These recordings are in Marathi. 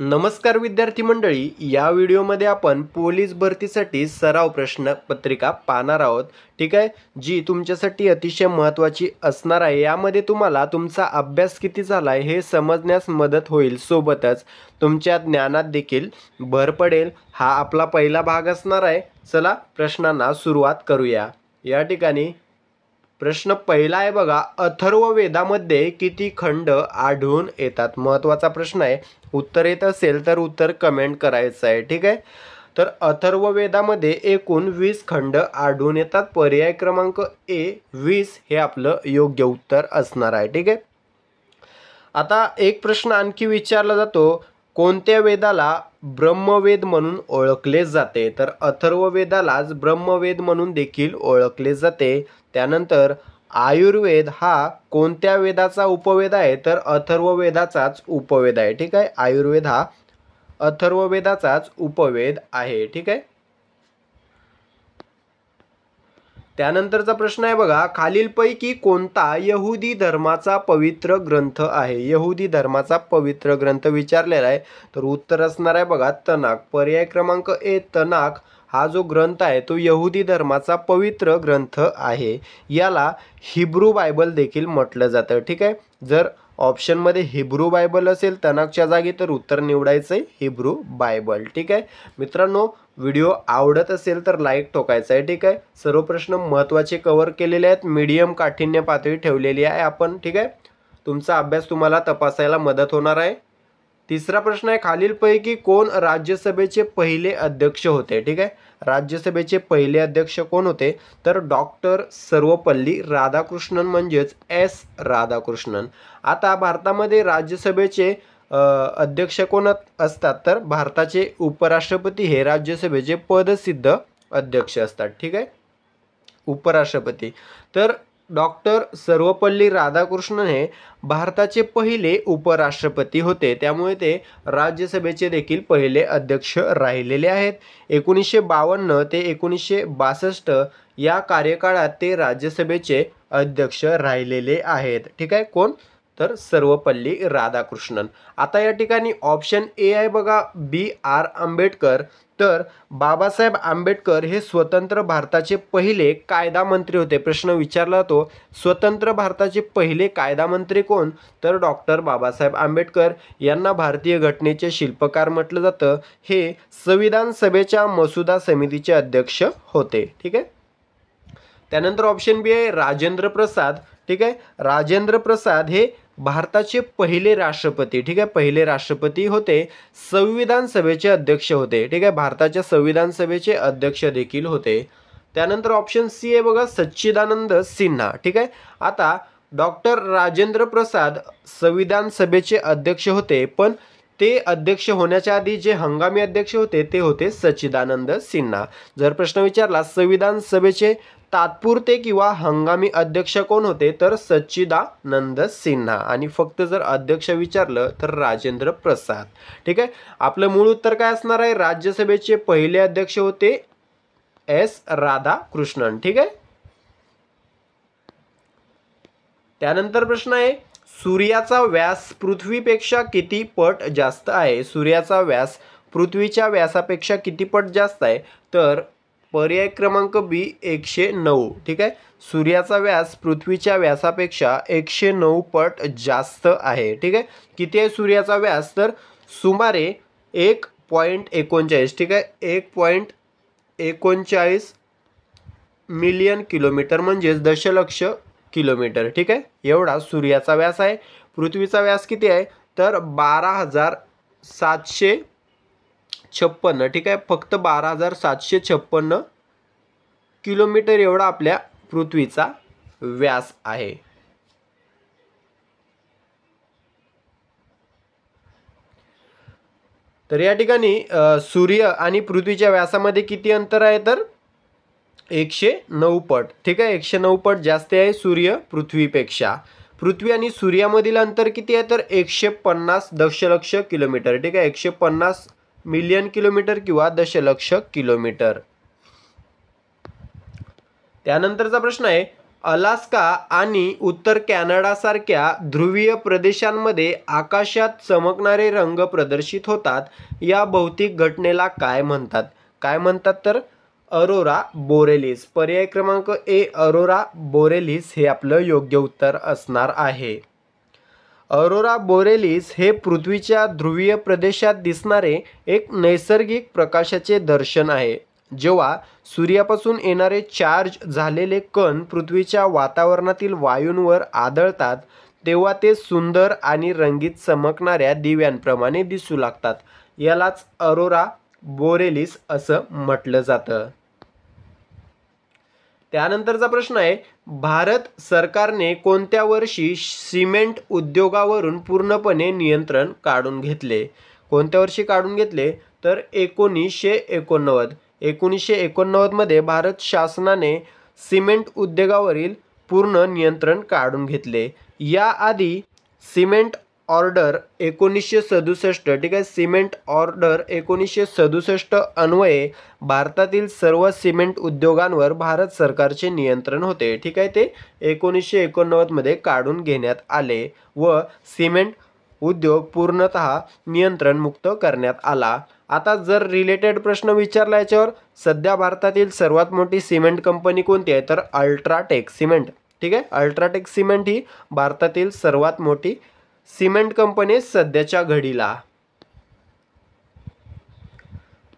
नमस्कार विद्यार्थी मंडळी, या व्हिडिओमध्ये आपण पोलीस भरतीसाठी सराव प्रश्नपत्रिका पाहणार आहोत. ठीक आहे, जी तुमच्यासाठी अतिशय महत्त्वाची असणार आहे. यामध्ये तुम्हाला तुमचा अभ्यास किती झाला आहे हे समजण्यास मदत होईल, सोबतच तुमच्या ज्ञानात देखील भर पडेल. हा आपला पहिला भाग असणार आहे. चला प्रश्नांना सुरुवात करूया. या ठिकाणी प्रश्न पहिला आहे बघा, अथर्ववेदामध्ये किती खंड आढळून येतात? महत्त्वाचा प्रश्न आहे. उत्तर येत असेल तर उत्तर कमेंट करायचं आहे. ठीक आहे, तर अथर्ववेदामध्ये एकूण 20 खंड आढळून येतात. पर्याय क्रमांक ए 20 हे आपलं योग्य उत्तर असणार आहे. ठीक आहे, आता एक प्रश्न आणखी विचारला जातो, कोणत्या वेदाला ब्रह्मवेद म्हणून ओळखले जाते? तर अथर्ववेदालाच ब्रह्मवेद म्हणून देखील ओळखले जाते. त्यानंतर आयुर्वेद हा कोणत्या वेदाचा उपवेद आहे? तर अथर्ववेदाचाच उपवेद आहे. ठीक आहे, आयुर्वेद हा अथर्ववेदाचाच उपवेद आहे. ठीक आहे, त्यानंतरचा प्रश्न आहे बघा, खालीलपैकी कोणता यहुदी धर्माचा पवित्र ग्रंथ आहे? यहुदी धर्माचा पवित्र ग्रंथ विचारलेला आहे, तर उत्तर असणार आहे बघा तनाक. पर्याय क्रमांक ए तनाक हा जो ग्रंथ आहे तो यहुदी धर्माचा पवित्र ग्रंथ आहे. याला हिब्रू बायबल देखील म्हटलं जातं. ठीक आहे, जर ऑप्शनमध्ये हिब्रू बायबल असेल तनाकच्या जागी तर उत्तर निवडायचं आहे हिब्रू बायबल. ठीक आहे मित्रांनो, व्हिडिओ आवडत असेल तर लाईक ठोकायचा आहे. ठीक आहे, सर्व प्रश्न महत्त्वाचे कव्हर केलेले आहेत. मीडियम काठिण्य पातळी ठेवलेली आहे आपण. ठीक आहे, तुमचा अभ्यास तुम्हाला तपासायला मदत होणार आहे. तिसरा प्रश्न आहे, खालीलपैकी कोण राज्यसभेचे पहिले अध्यक्ष होते? ठीक आहे, राज्यसभेचे पहिले अध्यक्ष कोण होते? तर डॉक्टर सर्वपल्ली राधाकृष्णन, म्हणजेच एस राधाकृष्णन. आता भारतामध्ये राज्यसभेचे अध्यक्ष कोण असतात? तर भारताचे उपराष्ट्रपती हे राज्यसभेचे पदसिद्ध अध्यक्ष असतात. ठीक आहे, उपराष्ट्रपती. तर डॉक्टर सर्वपल्ली राधाकृष्णन हे भारताचे पहिले उपराष्ट्रपती होते, त्यामुळे ते राज्यसभेचे देखील पहिले अध्यक्ष राहिलेले आहेत. 1952 ते 1962 या कार्यकाळात ते राज्यसभेचे अध्यक्ष राहिलेले आहेत. ठीक आहे, कोण? तर सर्वपल्ली राधाकृष्णन. आता या ठिकाणी ऑप्शन ए आहे बघा बी आर आंबेडकर. तर बाबासाहेब आंबेडकर हे स्वतंत्र भारताचे पहिले कायदा मंत्री होते. प्रश्न विचारला तो, स्वतंत्र भारताचे पहिले कायदा मंत्री कोण? तर डॉक्टर बाबासाहेब आंबेडकर यांना भारतीय घटनेचे शिल्पकार म्हटलं जातं. हे संविधान सभेच्या मसुदा समितीचे अध्यक्ष होते. ठीक आहे, त्यानंतर ऑप्शन बी आहे राजेंद्र प्रसाद. ठीक आहे, राजेंद्र प्रसाद हे भारताचे पहिले राष्ट्रपती. ठीक आहे, पहिले राष्ट्रपती होते, संविधान सभेचे अध्यक्ष होते. ठीक आहे, भारताच्या संविधान सभेचे अध्यक्ष देखील होते. त्यानंतर ऑप्शन सी आहे बघा सच्चिदानंद सिन्हा. ठीक आहे, आता डॉक्टर राजेंद्र प्रसाद संविधान सभेचे अध्यक्ष होते, पण ते अध्यक्ष होण्याच्या आधी जे हंगामी अध्यक्ष होते ते होते सच्चिदानंद सिन्हा. जर प्रश्न विचारला संविधान सभेचे तात्पुरते किंवा हंगामी अध्यक्ष कोण होते? तर सच्चिदानंद सिन्हा. आणि फक्त जर अध्यक्ष विचारलं तर राजेंद्र प्रसाद. ठीक आहे, आपलं मूळ उत्तर काय असणार आहे? राज्यसभेचे पहिले अध्यक्ष होते एस राधाकृष्णन. ठीक आहे, त्यानंतर प्रश्न आहे, सूर्याचा व्यास पृथ्वीपेक्षा किती पट जास्त आहे? सूर्याचा व्यास पृथ्वीच्या व्यासापेक्षा किती पट जास्त आहे? तर पर्याय क्रमांक बी 109. ठीक आहे, सूर्याचा व्यास पृथ्वीच्या व्यासापेक्षा 109 पट जास्त आहे. ठीक आहे, किती आहे सूर्याचा व्यास? तर सुमारे 1.39. ठीक आहे, 1.39 मिलियन किलोमीटर, म्हणजेच दशलक्ष किलोमीटर. ठीक आहे, एवढा सूर्याचा व्यास आहे. पृथ्वीचा व्यास किती आहे? तर 12,756. ठीक आहे, फक्त 12,756 किलोमीटर एवढा आपल्या पृथ्वीचा व्यास आहे. तर या ठिकाणी सूर्य आणि पृथ्वीच्या व्यासामध्ये किती अंतर आहे? तर 109 पट. ठीक आहे, 109 पट जास्त आहे सूर्य पृथ्वीपेक्षा. पृथ्वी आणि सूर्यामधील अंतर किती आहे? तर 150 दशलक्ष किलोमीटर. ठीक आहे, 150 मिलियन किलोमीटर किंवा दशलक्ष किलोमीटर. त्यानंतरचा प्रश्न आहे, अलास्का आणि उत्तर कॅनडासारख्या ध्रुवीय प्रदेशांमध्ये आकाशात चमकणारे रंग प्रदर्शित होतात. या भौतिक घटनेला काय म्हणतात? काय म्हणतात तर अरोरा बोरेलिस. पर्याय क्रमांक ए अरोरा बोरेलिस हे आपलं योग्य उत्तर असणार आहे. अरोरा बोरेलिस हे पृथ्वीच्या ध्रुवीय प्रदेशात दिसणारे एक नैसर्गिक प्रकाशाचे दर्शन आहे. जेव्हा सूर्यापासून येणारे चार्ज झालेले कण पृथ्वीच्या वातावरणातील वायूंवर आदळतात तेव्हा ते सुंदर आणि रंगीत चमकणाऱ्या दिव्यांप्रमाणे दिसू लागतात. यालाच अरोरा बोरेलिस असं म्हटलं जातं. त्यानंतरचा प्रश्न आहे, भारत सरकारने कोणत्या वर्षी सिमेंट उद्योगावरून पूर्णपणे नियंत्रण काढून घेतले? कोणत्या वर्षी काढून घेतले तर 1989. 1989 मध्ये भारत शासनाने सिमेंट उद्योगावरील पूर्ण नियंत्रण काढून घेतले. याआधी सिमेंट ऑर्डर 1967, ठीक आहे, सिमेंट ऑर्डर 1967 अन्वये भारतातील सर्व सिमेंट उद्योगांवर भारत सरकारचे नियंत्रण होते. ठीक आहे, ते 1989 मध्ये काढून घेण्यात आले व सिमेंट उद्योग पूर्णतः नियंत्रण मुक्त करण्यात आला. आता जर रिलेटेड प्रश्न विचारला याच्यावर, सध्या भारतातील सर्वात मोठी सिमेंट कंपनी कोणती आहे तर अल्ट्राटेक सिमेंट. ठीक आहे, अल्ट्राटेक सिमेंट ही भारतातील सर्वात मोठी सिमेंट कंपनी सध्याच्या घडीला.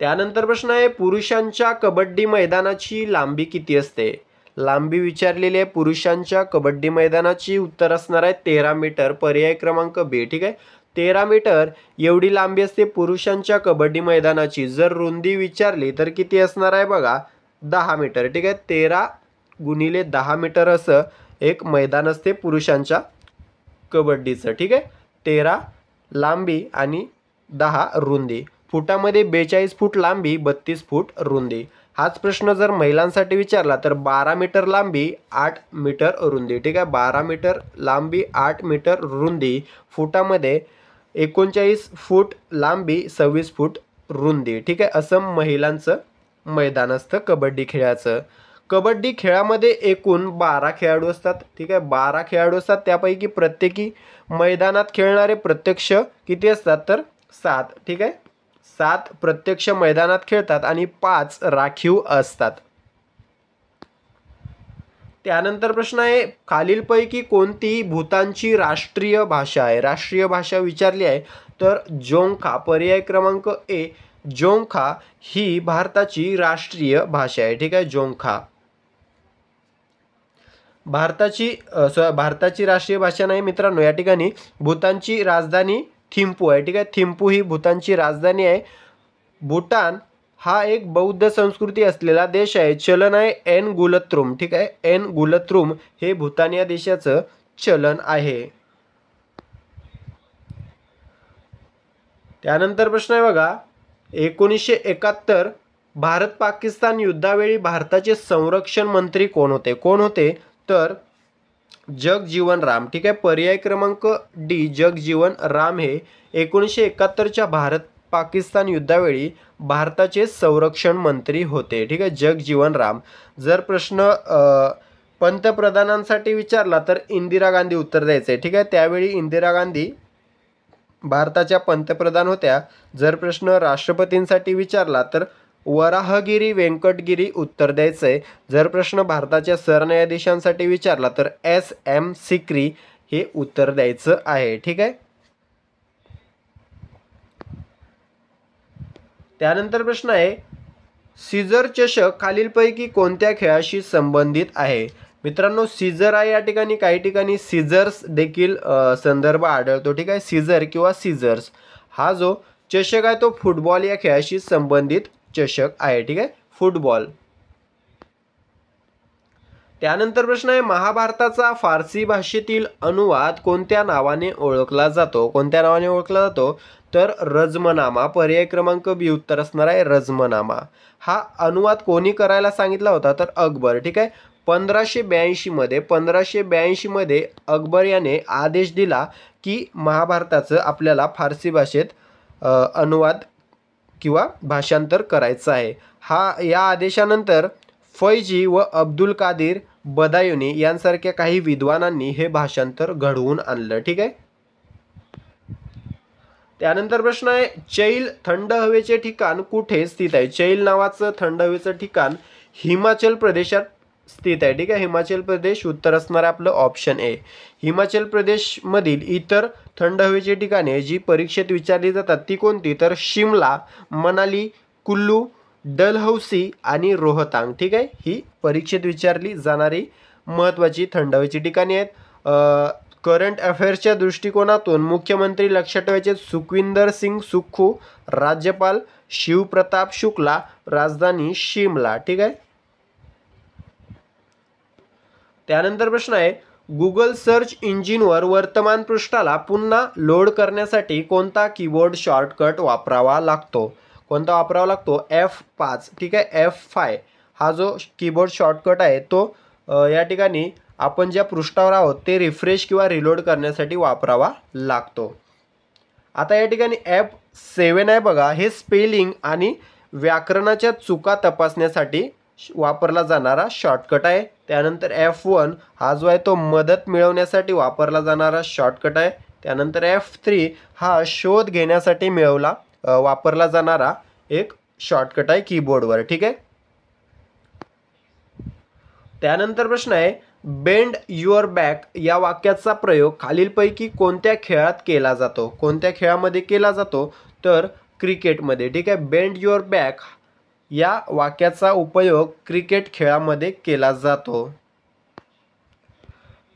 त्यानंतर प्रश्न आहे, पुरुषांच्या कबड्डी मैदानाची लांबी किती असते? लांबी विचारलेली आहे पुरुषांच्या कबड्डी मैदानाची. उत्तर असणार आहे 13 मीटर. पर्याय क्रमांक बी. ठीक आहे, 13 मीटर एवढी लांबी असते पुरुषांच्या कबड्डी मैदानाची. जर रुंदी विचारली तर किती असणार आहे बघा, 10 मीटर. ठीक आहे, 13 गुणिले 10 मीटर असं एक मैदान असते पुरुषांच्या कबड्डीचं. ठीक आहे, 13 लांबी आणि 10 रुंदी. फुटामध्ये 42 फूट लांबी, 32 फूट रुंदी. हाच प्रश्न जर महिलांसाठी विचारला तर 12 मीटर लांबी, 8 मीटर रुंदी. ठीक आहे, 12 मीटर लांबी, 8 मीटर रुंदी. फुटामध्ये 39 फूट लांबी, 26 फूट रुंदी. ठीक आहे, असं महिलांचं मैदान असतं कबड्डी खेळाचं. कबड्डी खेळामध्ये एकूण 12 खेळाडू असतात. ठीक आहे, 12 खेळाडू असतात. त्यापैकी प्रत्येकी मैदानात खेळणारे प्रत्यक्ष किती असतात तर 7. ठीक आहे, 7 प्रत्यक्ष मैदानात खेळतात आणि 5 राखीव असतात. त्यानंतर प्रश्न आहे, खालीलपैकी कोणती भूतानची राष्ट्रीय भाषा आहे? राष्ट्रीय भाषा विचारली आहे तर जोंगखा. पर्याय क्रमांक ए जोंगखा ही भारताची राष्ट्रीय भाषा आहे. ठीक आहे, जोंगखा भारताची राष्ट्रीय भाषा नाही मित्रांनो. या ठिकाणी भूतानची राजधानी थिम्पू आहे. ठीक आहे, थिम्पू ही भूतानची राजधानी आहे. भूतान हा एक बौद्ध संस्कृती असलेला देश आहे. चलन आहे एन गुलत्रुम. ठीक आहे, एन गुलत्रुम हे भूतान या देशाचं चलन आहे. त्यानंतर प्रश्न आहे बघा, 1971 भारत पाकिस्तान युद्धावेळी भारताचे संरक्षण मंत्री कोण होते? कोण होते तर जगजीवन राम. ठीक आहे, पर्याय क्रमांक डी जगजीवन राम हे 1971च्या भारत पाकिस्तान युद्धावेळी भारताचे संरक्षण मंत्री होते. ठीक आहे, जगजीवन राम. जर प्रश्न पंतप्रधानांसाठी विचारला तर इंदिरा गांधी उत्तर द्यायचे. ठीक आहे, त्यावेळी इंदिरा गांधी भारताच्या पंतप्रधान होत्या. जर प्रश्न राष्ट्रपतींसाठी विचारला तर वराहगिरी वेंकटगिरी उत्तर द्यायचंय. जर प्रश्न भारताच्या सरन्यायाधीशांसाठी विचारला तर SM सिक्री हे उत्तर द्यायचं आहे. ठीक आहे, त्यानंतर प्रश्न आहे, सीझर चषक खालीलपैकी कोणत्या खेळाशी संबंधित आहे? मित्रांनो, सीझर आहे या ठिकाणी काही ठिकाणी सीझर्स देखील संदर्भ आढळतो. ठीक आहे, सीझर किंवा सीझर्स हा जो चषक आहे तो फुटबॉल या खेळाशी संबंधित चषक आहे. ठीक आहे, फुटबॉल. त्यानंतर प्रश्न आहे, महाभारताचा फारसी भाषेतील अनुवाद कोणत्या नावाने ओळखला जातो? कोणत्या नावाने ओळखला जातो तर रजमनामा. पर्याय क्रमांक बी उत्तर असणार आहे रजमनामा. हा अनुवाद कोणी करायला सांगितला होता तर अकबर. ठीक आहे, 1582 मध्ये अकबर याने आदेश दिला की महाभारताचं आपल्याला फारसी भाषेत अनुवाद किंवा भाषांतर करायचं आहे. या आदेशानंतर फैजी व अब्दुल कादिर बदायुनी यांसारख्या काही विद्वानांनी हे भाषांतर घडवून आणलं. ठीक आहे. त्यानंतर प्रश्न आहे, चैल थंड हवेचे ठिकाण कुठे स्थित आहे? चैल नावाचं थंड हवेचं ठिकाण हिमाचल प्रदेशात स्थित आहे. ठीक आहे. हिमाचल प्रदेश उत्तर असणार आहे आपलं ऑप्शन ए. हिमाचल प्रदेशमधील इतर थंड हवेची ठिकाणे जी परीक्षेत विचारली जातात ती कोणती? तर शिमला, मनाली, कुल्लू, डलहौसी आणि रोहतांग. ठीक आहे. ही परीक्षेत विचारली जाणारी महत्त्वाची थंड हवेची ठिकाणे आहेत. करंट अफेअर्सच्या दृष्टिकोनातून मुख्यमंत्री लक्षात ठेवायचे सुखविंदर सिंग सुक्खू, राज्यपाल शिवप्रताप शुक्ला, राजधानी शिमला. ठीक आहे. त्यानंतर प्रश्न आहे, गुगल सर्च इंजिनवर वर्तमान पृष्ठाला पुन्हा लोड करण्यासाठी कोणता कीबोर्ड शॉर्टकट वापरावा लागतो? कोणता वापरावा लागतो? F5. ठीक आहे. F5 हा जो कीबोर्ड शॉर्टकट आहे तो या ठिकाणी आपण ज्या पृष्ठावर आहोत ते रिफ्रेश किंवा रिलोड करण्यासाठी वापरावा लागतो. आता या ठिकाणी F7 आहे बघा, हे स्पेलिंग आणि व्याकरणाच्या चुका तपासण्यासाठी वापरला जाणारा शॉर्टकट आहे. त्यानंतर F1 हा जो आहे तो मदत मिळवण्यासाठी वापरला जाणारा शॉर्टकट आहे. त्यानंतर F3 हा शोध घेण्यासाठी वापरला जाणारा एक शॉर्टकट आहे कीबोर्डवर. ठीक आहे. त्यानंतर प्रश्न आहे, बेंड युअर बॅक या वाक्याचा प्रयोग खालीलपैकी कोणत्या खेळात केला जातो? कोणत्या खेळामध्ये केला जातो? तर क्रिकेटमध्ये. ठीक आहे. बेंड युअर बॅक या वाक्याचा उपयोग क्रिकेट खेळामध्ये केला जातो.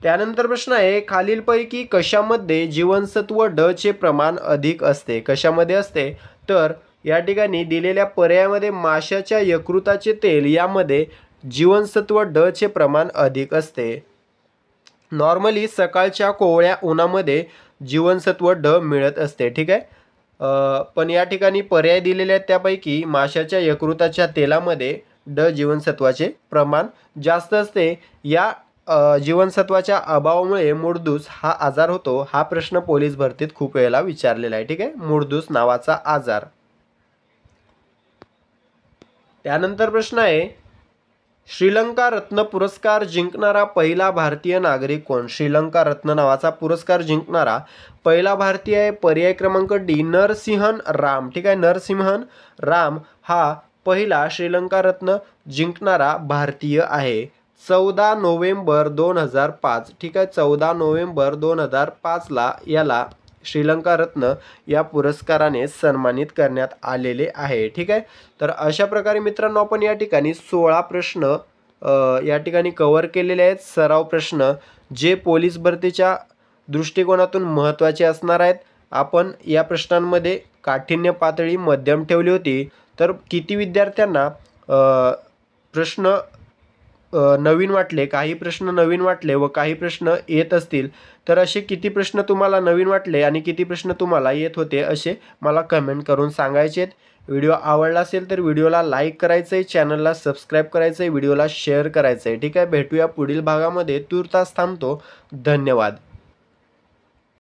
त्यानंतर प्रश्न आहे, खालीलपैकी कशामध्ये जीवनसत्व ड चे प्रमाण अधिक असते? कशामध्ये असते? तर या ठिकाणी दिलेल्या पर्यायामध्ये माशाच्या यकृताचे तेल यामध्ये जीवनसत्व ड चे प्रमाण अधिक असते. नॉर्मली सकाळच्या कोवळ्या उन्हामध्ये जीवनसत्व ड मिळत असते. ठीक आहे. पण या ठिकाणी पर्याय दिलेले आहेत त्यापैकी माशाच्या यकृताच्या तेलामध्ये ड जीवनसत्वाचे प्रमाण जास्त असते. या जीवनसत्वाच्या अभावामुळे मूळदूस हा आजार होतो. हा प्रश्न पोलीस भरतीत खूप वेळेला विचारलेला आहे. ठीक आहे. मूळदूस नावाचा आजार. त्यानंतर प्रश्न आहे, श्रीलंका रत्न पुरस्कार जिंकणारा पहिला भारतीय नागरिक कोण? श्रीलंका रत्न नावाचा पुरस्कार जिंकणारा पहिला भारतीय आहे. पर्याय क्रमांक डी नरसिंहन राम. ठीक आहे. नरसिंहन राम हा पहिला श्रीलंका रत्न जिंकणारा भारतीय आहे. 14 नोव्हेंबर 2005. ठीक आहे. 14 नोव्हेंबर 2005ला याला श्रीलंका रत्न या पुरस्काराने सन्मानित करण्यात आलेले आहे. ठीक आहे. तर अशा प्रकारे मित्रांनो आपण या ठिकाणी 16 प्रश्न या ठिकाणी कव्हर केलेले आहेत. सराव प्रश्न जे पोलीस भरतीच्या दृष्टिकोनातून महत्त्वाचे असणार आहेत. आपण या प्रश्नांमध्ये काठिण्य पातळी मध्यम ठेवली होती. तर किती विद्यार्थ्यांना प्रश्न नवीन वाटले, काही प्रश्न नवीन वाटले व काही प्रश्न येत असतील तर असे किती प्रश्न तुम्हाला नवीन वाटले आणि किती प्रश्न तुम्हाला येत होते असे मला कमेंट करून सांगायचे. व्हिडिओ आवडला असेल तर व्हिडिओला लाईक करायचं आहे, चॅनलला सबस्क्राईब करायचं आहे, व्हिडिओला शेअर करायचं आहे. ठीक आहे. भेटूया पुढील भागामध्ये. तूर्तास थांबतो. धन्यवाद.